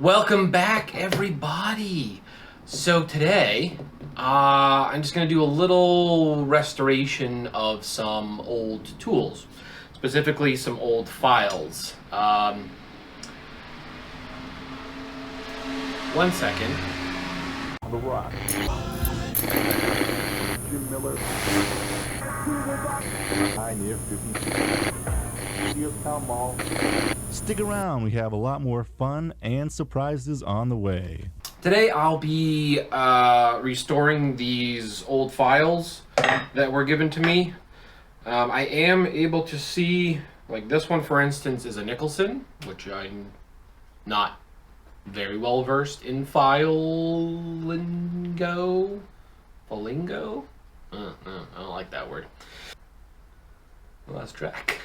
Welcome back, everybody. So today, I'm just going to do a little restoration of some old tools, specifically some old files. One second. The Rock. Jim Miller. Pioneer 50. Town Mall. Stick around, we have a lot more fun and surprises on the way. Today I'll be restoring these old files that were given to me. I am able to see, like this one for instance is a Nicholson, which I'm not very well versed in filingo. Filingo? I don't like that word. Lost track.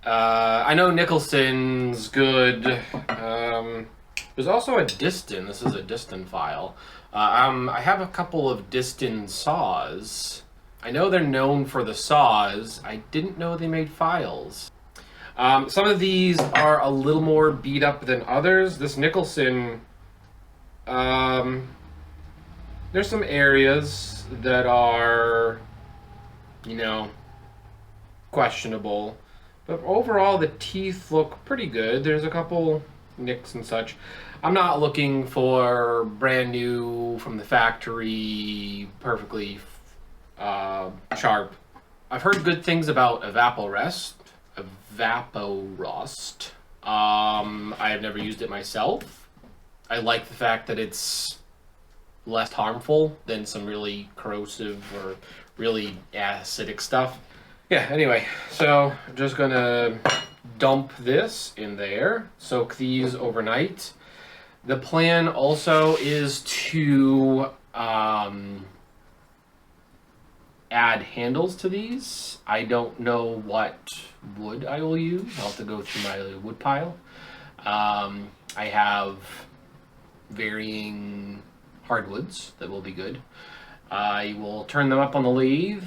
I know Nicholson's good. There's also a Distin. This is a Distin file. I have a couple of Distin saws. I know they're known for the saws. I didn't know they made files. Some of these are a little more beat up than others. This Nicholson, there's some areas that are, questionable. But overall, the teeth look pretty good. There's a couple nicks and such. I'm not looking for brand new from the factory, perfectly sharp. I've heard good things about Evaporust. I've never used it myself. I like the fact that it's less harmful than some really corrosive or really acidic stuff. Yeah, anyway, so I'm just gonna dump this in there, soak these overnight. The plan also is to add handles to these. I don't know what wood I will use. I'll have to go through my wood pile. I have varying hardwoods that will be good. I will turn them up on the lathe.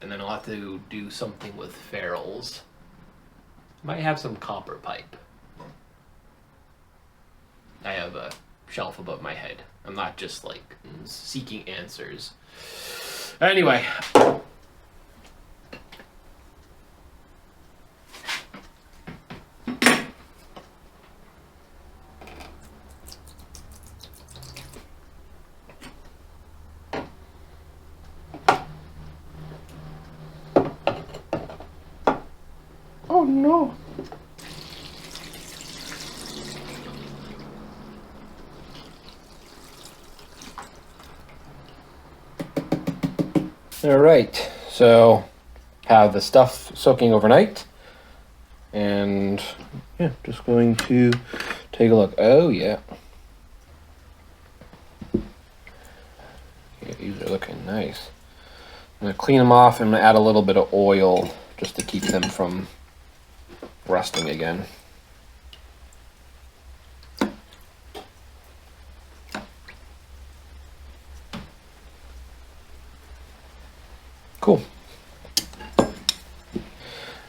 And then I'll have to do something with ferrules. Might have some copper pipe. I have a shelf above my head. I'm not just like seeking answers. Anyway. Oh no. All right, so have the stuff soaking overnight, and yeah, just going to take a look. Oh yeah. Yeah, these are looking nice. I'm gonna clean them off and I'm gonna add a little bit of oil just to keep them from rusting again. Cool.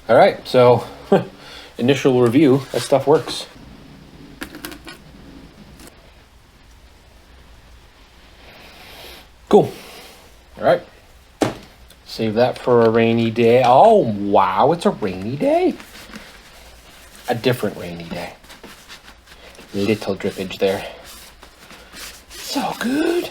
All right, so initial review, that stuff works. Cool. All right. Save that for a rainy day. Oh, wow, it's a rainy day. A different rainy day. Little drippage there. So good.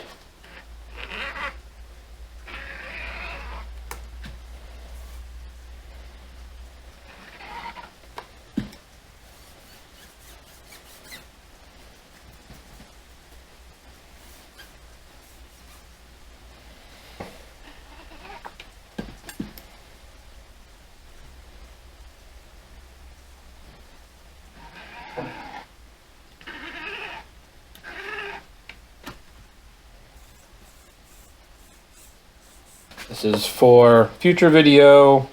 This is for future video,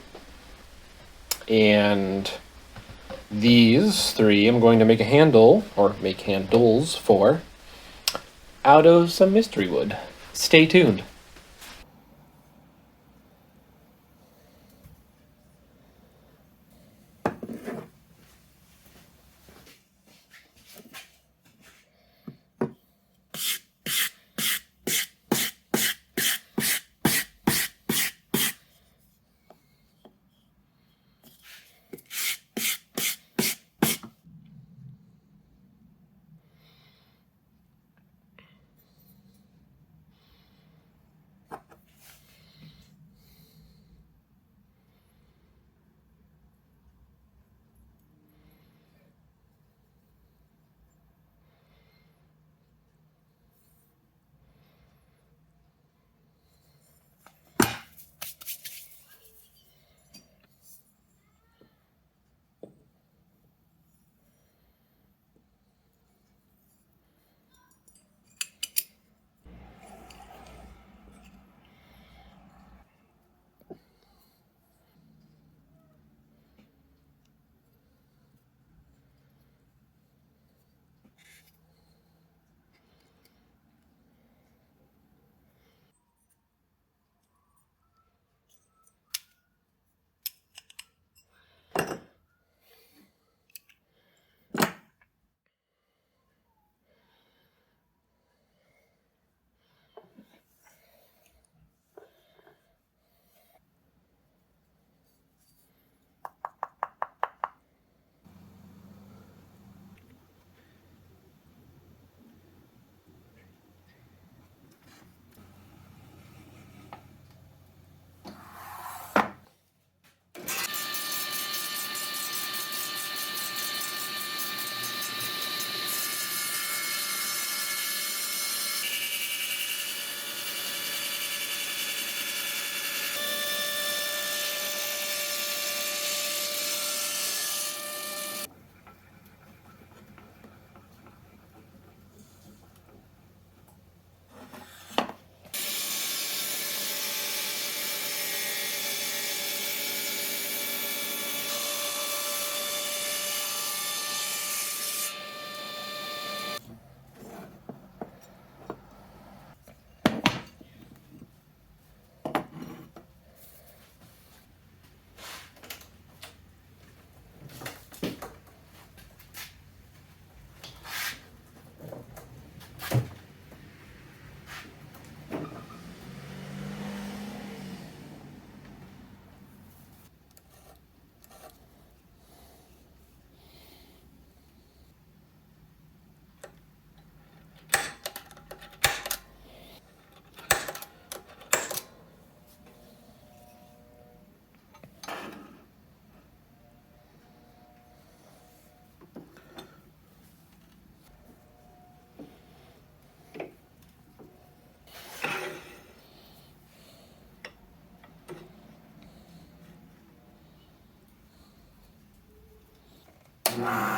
and these three I'm going to make a handle, or make handles for, out of some mystery wood. Stay tuned. What?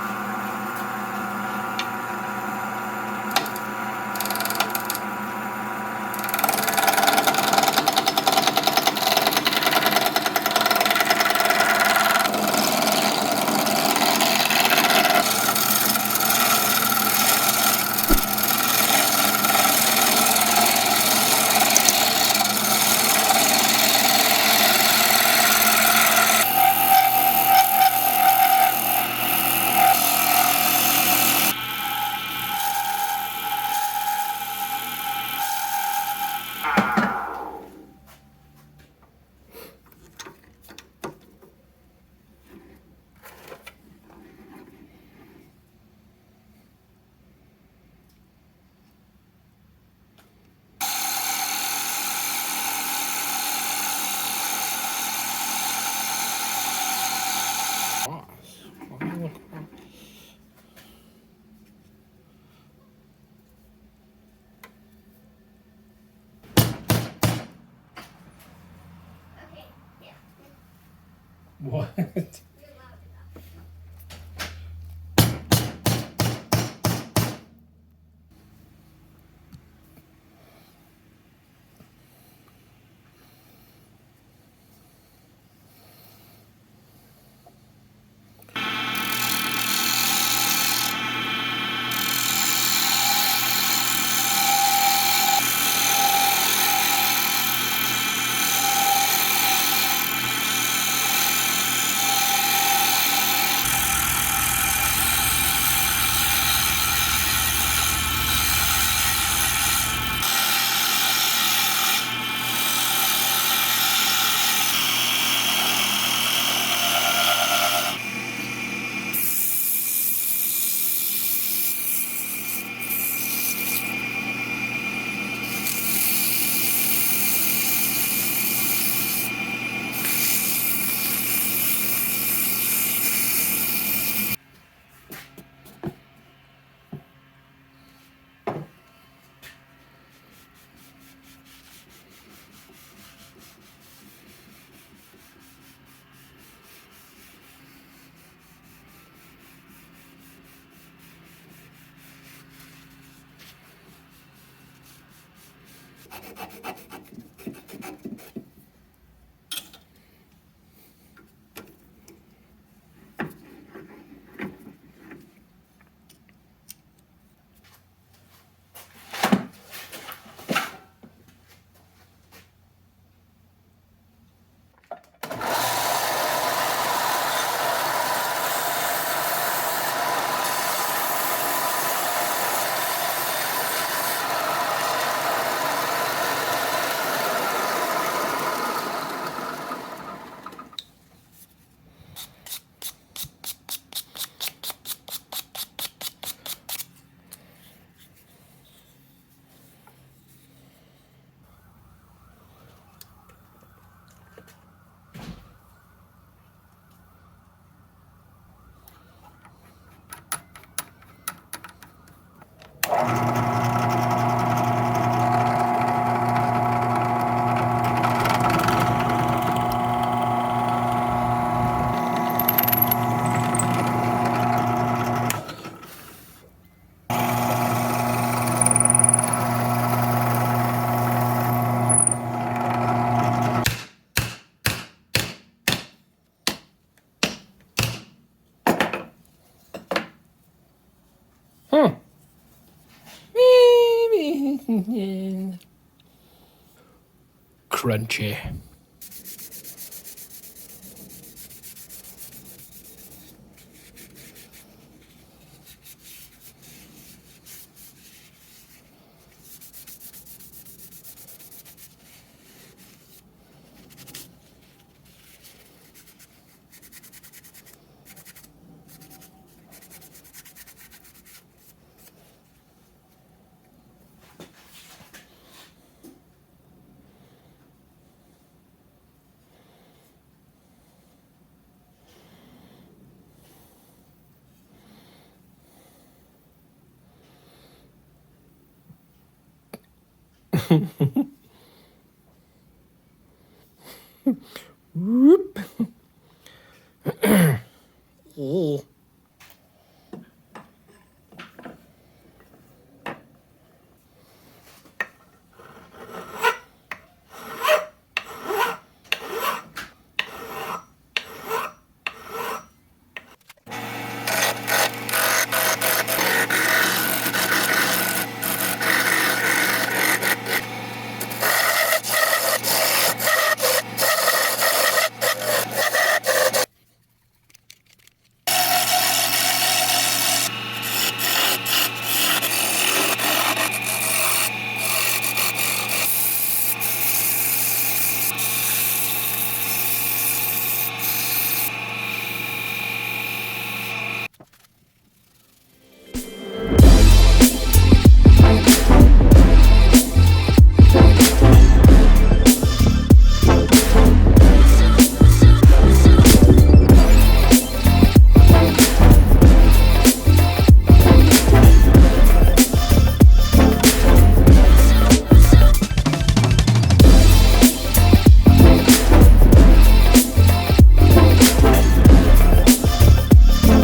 Crunchy.